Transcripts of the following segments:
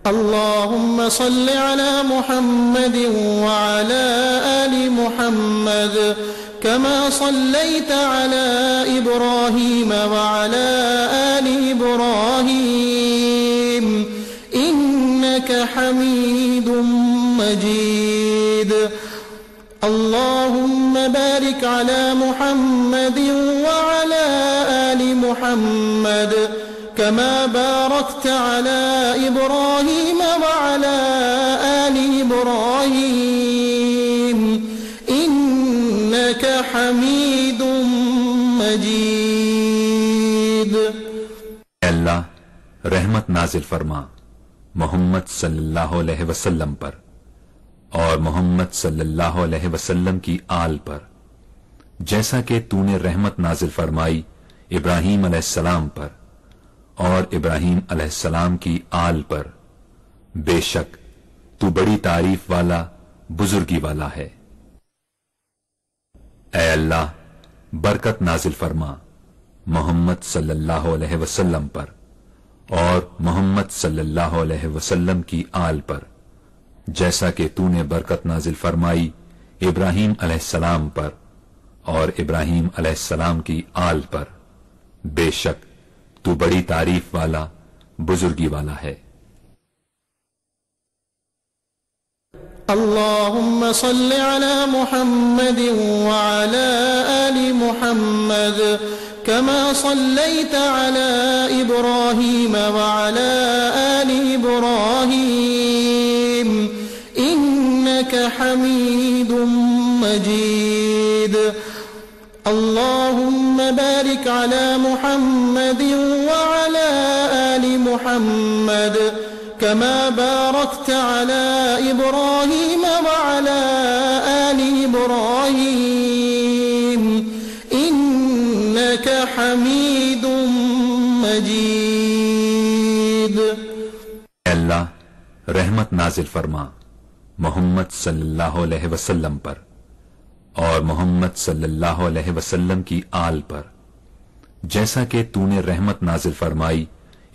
اللهم صل على محمد وعلى آل محمد كما صليت على إبراهيم وعلى آل إبراهيم إنك حميد مجيد. اللهم بارك على محمد وعلى آل محمد كما باركت على إبراهيم وعلى آل إبراهيم إنك حميد مجيد. اے اللہ رحمت نازل فرما محمد صلی اللہ علیہ وسلم پر اور محمد صلی اللہ علیہ وسلم کی آل پر، جیسا کہ تو نے رحمت نازل فرمائی ابراہیم علیہ السلام پر اور ابراہیم علیہ السلام کی آل پر، بے شک تو بڑی تعریف والا بزرگی والا ہے۔ اے اللہ برکت نازل فرما محمد صلی اللہ علیہ وسلم پر اور محمد صلی اللہ علیہ وسلم کی آل پر، جیسا کہ تو نے برکت نازل فرمائی ابراہیم علیہ السلام پر اور ابراہیم علیہ السلام کی آل پر، بے شک تو بڑی تعریف والا بزرگی والا ہے۔ اللهم صل على محمد وعلى آل محمد كما صليت على إبراهيم وعلى آل إبراهيم إنك حميد مجيد. اللهم بارك على محمد وعلى آل محمد كما باركت على إبراهيم وعلى آل إبراهيم إنك حميد مجيد. اے اللہ رحمت نازل فرما محمد صلی اللہ علیہ وسلم پر اور محمد صلی اللہ علیہ وسلم کی آل پر، جیسا کہ تو نے رحمت نازل فرمائی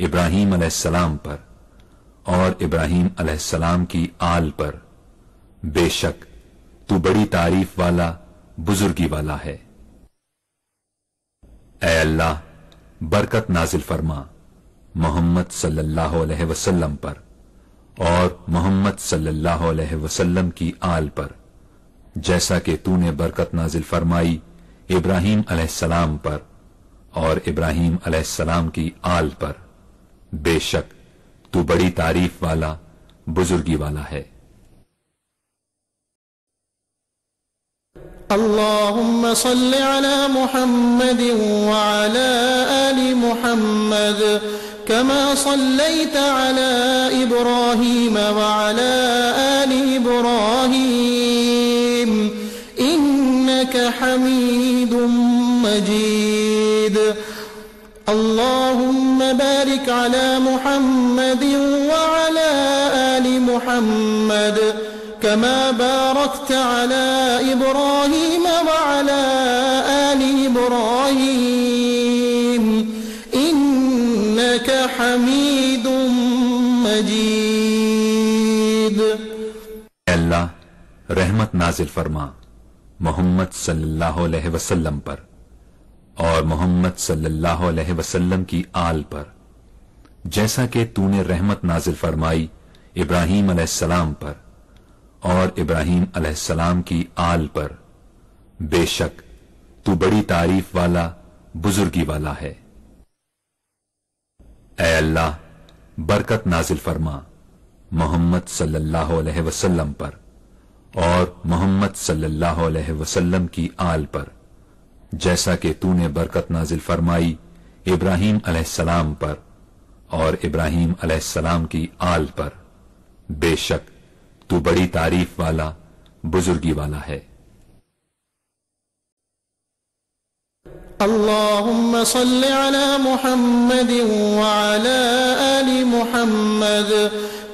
ابراہیم علیہ السلام پر اور ابراہیم علیہ السلام کی آل پر، بے شک تو بڑی تعریف والا بزرگی والا ہے۔ اے اللہ برکت نازل فرما محمد صلی اللہ علیہ وسلم پر اور محمد صلی اللہ علیہ وسلم کی آل پر، جیسا کہ تو نے برکت نازل فرمائی ابراہیم علیہ السلام پر اور ابراہیم علیہ السلام کی آل پر، بے شک تو بڑی تعریف والا بزرگی والا ہے۔ اللهم صل على محمد وعلى آل محمد كما صليت على إبراهيم وعلى آل إبراهيم إنك حميد مجيد. اللهم بارك على محمد وعلى آل محمد كما باركت على إبراهيم وعلى آل إبراهيم إنك حميد مجيد. اے اللہ رحمت نازل فرما محمد صلی اللہ علیہ وسلم پر اور محمد صلی اللہ علیہ وسلم کی آل پر، جیسا کہ تو نے رحمت نازل فرمائی ابراہیم علیہ السلام پر اور ابراہیم علیہ السلام کی آل پر، بے شک تو بڑی تعریف والا بزرگی والا ہے۔ اے اللہ برکت نازل فرما محمد صلی اللہ علیہ وسلم پر اور محمد صلی اللہ علیہ وسلم کی آل پر، جیسا کہ تو نے برکت نازل فرمائی ابراہیم علیہ السلام پر اور ابراہیم علیہ السلام کی آل پر، بے شک تو بڑی تعریف والا بزرگی والا ہے۔ اللهم صل على محمد وعلى آل محمد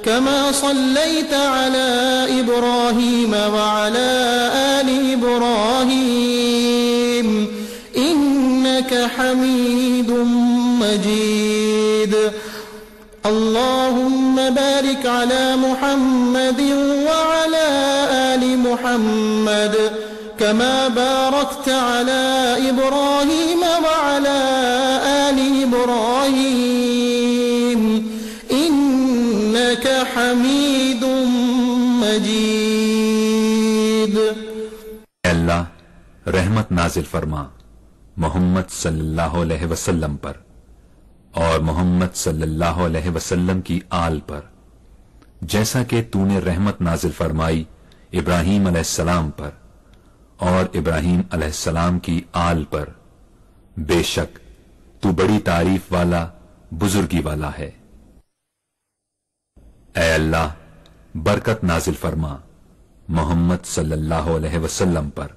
كما صليت على إبراهيم وعلى آل إبراهيم إنك حميد مجيد. اللهم بارك على محمد وعلى آل محمد كما باركت على إبراهيم وعلى آل إبراهيم إنك حميد مجيد. اے اللہ رحمت نازل فرما محمد صلی اللہ علیہ وسلم پر اور محمد صلی اللہ علیہ وسلم کی آل پر، جیسا کہ تو نے رحمت نازل فرمائی ابراہیم علیہ السلام پر اور ابراہیم علیہ السلام کی آل پر، بے شک تو بڑی تعریف والا بزرگی والا ہے۔ اے اللہ برکت نازل فرما محمد صلی اللہ علیہ وسلم پر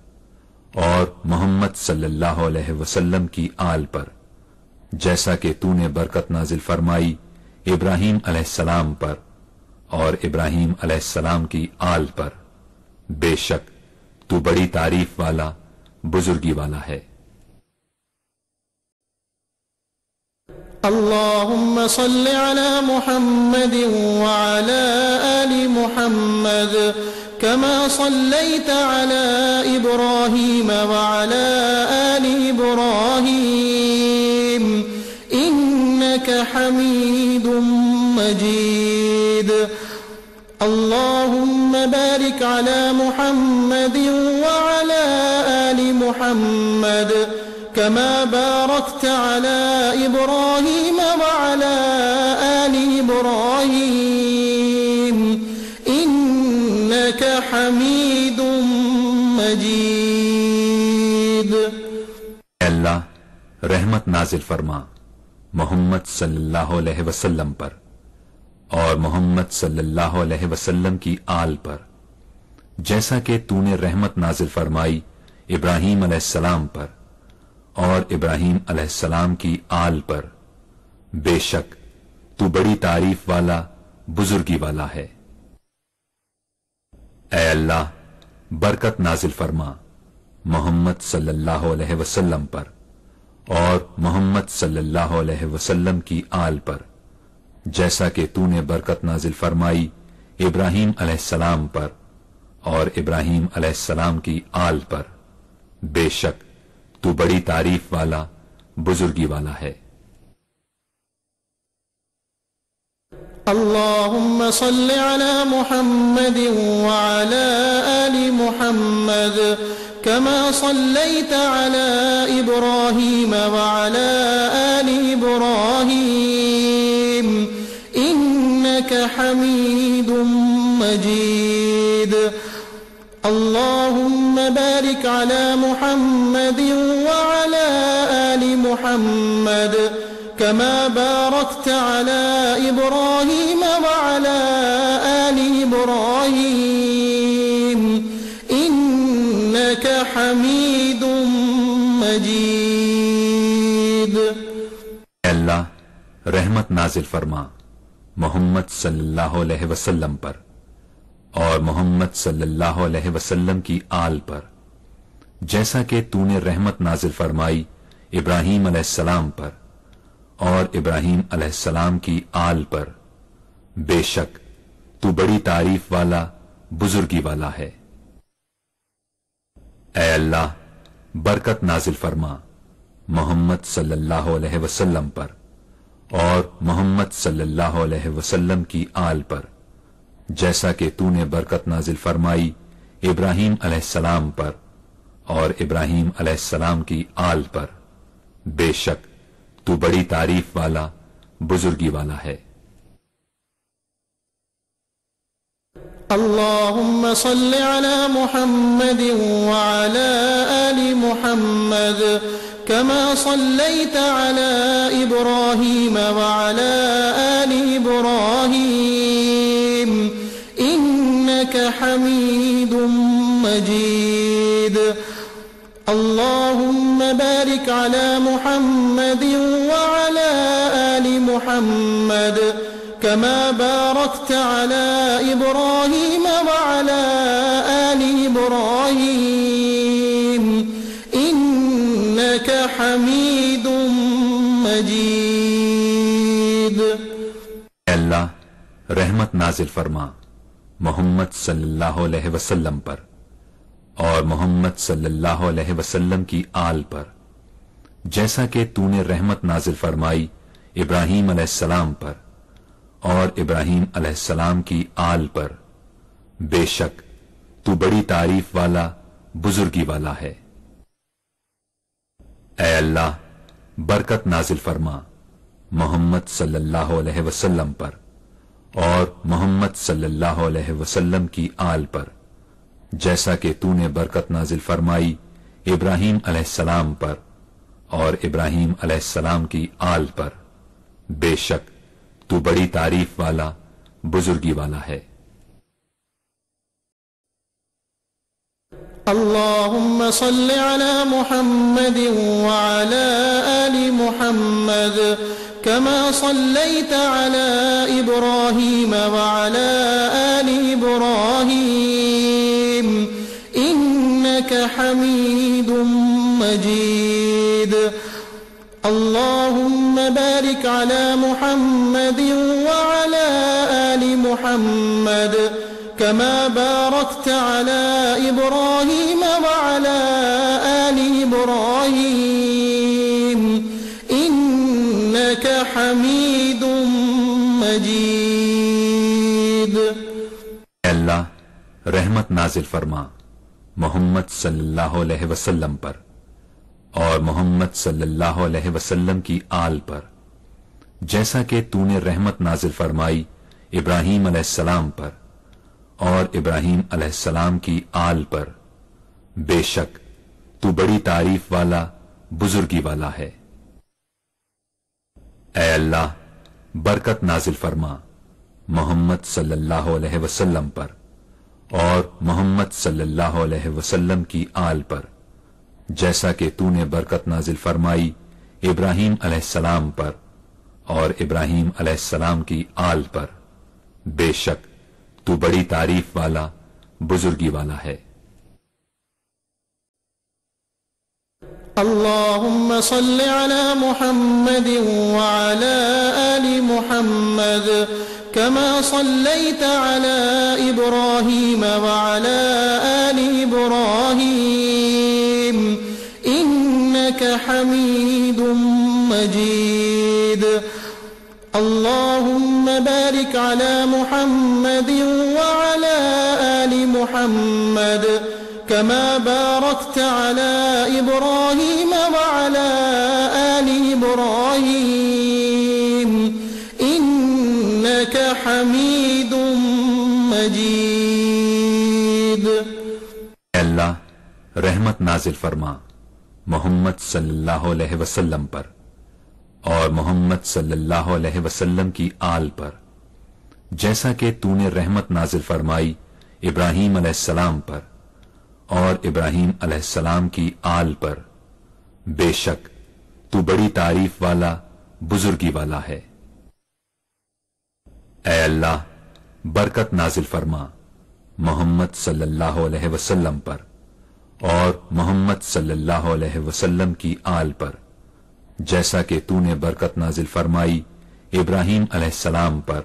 اور محمد صلی اللہ علیہ وسلم کی آل پر، جیسا کہ تو نے برکت نازل فرمائی ابراہیم علیہ السلام پر اور ابراہیم علیہ السلام کی آل پر، بے شک تو بڑی تعریف والا بزرگی والا ہے۔ اللهم صل على محمد وعلى آل محمد كما صليت على إبراهيم وعلى آل إبراهيم إنك حميد مجيد. اللهم بارك على محمد وعلى آل محمد كما باركت على إبراهيم وعلى آل إبراهيم إنك حميد مجيد. اے اللہ رحمت نازل فرما محمد صلی اللہ علیہ وسلم پر اور محمد صلی اللہ علیہ وسلم کی آل پر، جیسا کہ تو نے رحمت نازل فرمائی ابراہیم علیہ السلام پر اور ابراہیم علیہ السلام کی آل پر، بے شک تو بڑی تعریف والا بزرگی والا ہے۔ اے اللہ برکت نازل فرما محمد صلی اللہ علیہ وسلم پر اور محمد صلی اللہ علیہ وسلم کی آل پر، جیسا کہ تو نے برکت نازل فرمائی ابراہیم علیہ السلام پر اور ابراہیم علیہ السلام کی آل پر، بے شک تو بڑی تعریف والا بزرگی والا ہے۔ اللهم صل على محمد وعلى آل محمد كما صليت على إبراهيم وعلى آل إبراهيم إنك حميد مجيد. اللهم بارك على محمد وعلى آل محمد كما باركت على إبراهيم وعلى آل إبراهيم إنك حميد مجيد. اے اللہ رحمت نازل فرما محمد صلی اللہ علیہ وسلم پر اور محمد صلی اللہ علیہ وسلم کی آل پر، جیسا کہ تو نے رحمت نازل فرمائی ابراہیم علیہ السلام پر اور ابراہیم علیہ السلام کی آل پر، بے شک تو بڑی تعریف والا بزرگی والا ہے۔ اے اللہ برکت نازل فرما محمد صلی اللہ علیہ وسلم پر اور محمد صلی اللہ علیہ وسلم کی آل پر، جیسا کہ تو نے برکت نازل فرمائی ابراہیم علیہ السلام پر اور ابراہیم علیہ السلام کی آل پر، بے شک تو بڑی تعریف والا بزرگی والا ہے۔ اللهم صل على محمد وعلى آل محمد كما صليت على إبراهيم وعلى آل إبراهيم إنك حميد مجيد. اللهم بارك على محمد وعلى آل محمد كما باركت على إبراهيم وعلى آل إبراهيم إنك حميد مجيد. اللہ رحمت نازل فرما محمد صلی اللہ علیہ وسلم پر اور محمد صلی اللہ علیہ وسلم کی آل پر، جیسا کہ تو نے رحمت نازل فرمائی ابراہیم علیہ السلام پر اور ابراہیم علیہ السلام کی آل پر، بے شک تو بڑی تعریف والا بزرگی والا ہے۔ اے اللہ برکت نازل فرما محمد صلی اللہ علیہ وسلم پر اور محمد صلی اللہ علیہ وسلم کی آل پر، جیسا کہ تو نے برکت نازل فرمائی ابراہیم علیہ السلام پر اور ابراہیم علیہ السلام کی آل پر، بے شک تو بڑی تعریف والا بزرگی والا ہے۔ اللهم صل على محمد وعلى آل محمد كما صليت على إبراهيم وعلى آل إبراهيم إنك حميد مجيد اللهم بارك على محمد وعلى آل محمد كما باركت على إبراهيم وعلى آل إبراهيم إنك حميد مجيد۔ اے اللہ رحمت نازل فرما محمد صلی اللہ علیہ وسلم پر اور محمد صلی اللہ علیہ وسلم کی آل پر، جیسا کہ تو نے رحمت نازل فرمائی ابراہیم علیہ السلام پر اور ابراہیم علیہ السلام کی آل پر، بے شک تو بڑی تعریف والا بزرگی والا ہے۔ اے اللہ برکت نازل فرما محمد صلی اللہ علیہ وسلم پر اور محمد صلی اللہ علیہ وسلم کی آل پر، جیسا کہ تو نے برکت نازل فرمائی ابراہیم علیہ السلام پر اور ابراہیم علیہ السلام کی آل پر، بے شک تو بڑی تعریف والا بزرگی والا ہے۔ اللهم صل على محمد وعلى آل محمد كما صليت على إبراهيم وعلى آل إبراهيم إنك حميد مجيد اللهم بارك على محمد وعلى آل محمد كما باركت على إبراهيم وعلى آل إبراهيم إنك حميد مجيد۔ اے اللہ رحمت نازل فرما محمد صلی اللہ علیہ وسلم پر اور محمد صلی اللہ علیہ وسلم کی آل پر، جیسا کہ تو نے رحمت نازل فرمائی ابراہیم علیہ السلام پر اور ابراہیم علیہ السلام کی آل پر، بے شک تو بڑی تعریف والا بزرگی والا ہے۔ اے اللہ برکت نازل فرما محمد صلی اللہ علیہ وسلم پر اور محمد صلی اللہ علیہ وسلم کی آل پر، جیسا کہ تو نے برکت نازل فرمائی ابراہیم علیہ السلام پر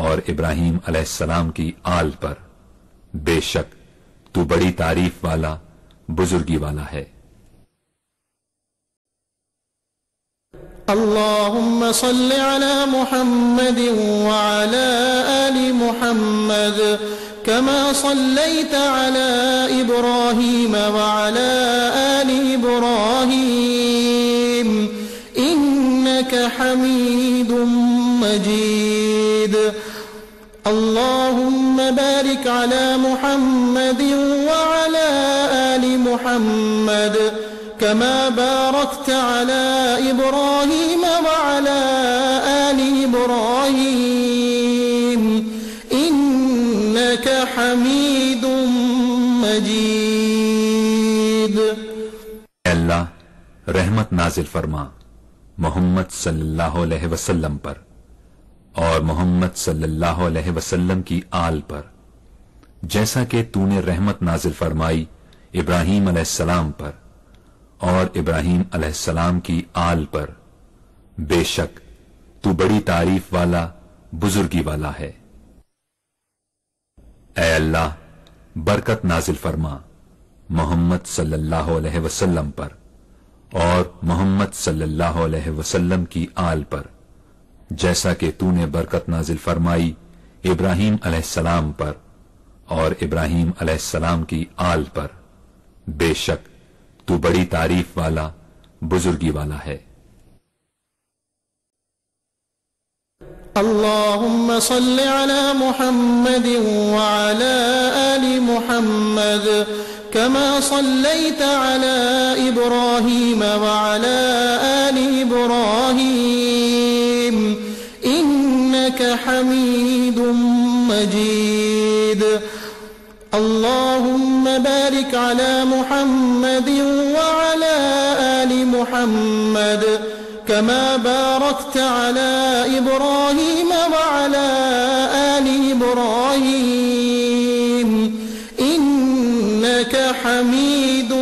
اور ابراہیم علیہ السلام کی آل پر، بے شک تو بڑی تعریف والا بزرگی والا ہے۔ اللهم صل على محمد وعلى آل محمد كما صليت على إبراهيم وعلى آل إبراهيم إنك حميد مجيد اللهم بارك على محمد وعلى آل محمد كما باركت على إبراهيم وعلى آل إبراهيم إنك حميد مجيد۔ اے اللہ رحمت نازل فرما محمد صلی اللہ علیہ وسلم پر اور محمد صلی اللہ علیہ وسلم کی آل پر، جیسا کہ تو نے رحمت نازل فرمائی ابراہیم علیہ السلام پر اور ابراہیم علیہ السلام کی آل پر، بے شک تو بڑی تعریف والا بزرگی والا ہے۔ اے اللہ برکت نازل فرما محمد صلی اللہ علیہ وسلم پر اور محمد صلی اللہ علیہ وسلم کی آل پر، جیسا کہ تو نے برکت نازل فرمائی ابراہیم علیہ السلام پر اور ابراہیم علیہ السلام کی آل پر، بے شک تو بڑی تعریف والا بزرگی والا ہے۔ اللهم صل على محمد وعلى آل محمد كما صليت على إبراهيم وعلى آل إبراهيم إنك حميد مجيد اللهم بارك على محمد وعلى آل محمد كما باركت على إبراهيم وعلى آل إبراهيم إنك حميد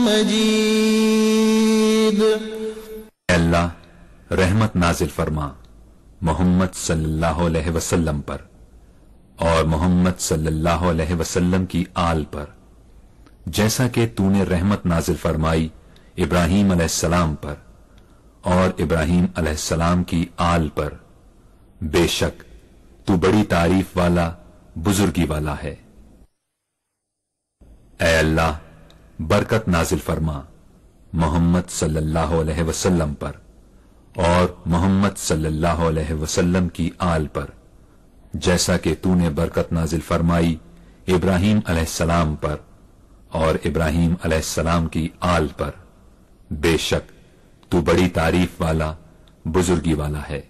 مجيد۔ اے اللہ رحمت نازل فرما محمد صلی اللہ علیہ وسلم پر اور محمد صلی اللہ علیہ وسلم کی آل پر، جیسا کہ تو نے رحمت نازل فرمائی ابراہیم علیہ السلام پر اور ابراہیم علیہ السلام کی آل پر، بے شک تو بڑی تعریف والا بزرگی والا ہے۔ اے اللہ برکت نازل فرما محمد صلی اللہ علیہ وسلم پر اور محمد صلی اللہ علیہ وسلم کی آل پر، جیسا کہ تو نے برکت نازل فرمائی ابراہیم علیہ السلام پر اور ابراہیم علیہ السلام کی آل پر، بے شک تو بڑی تعریف والا بزرگی والا ہے۔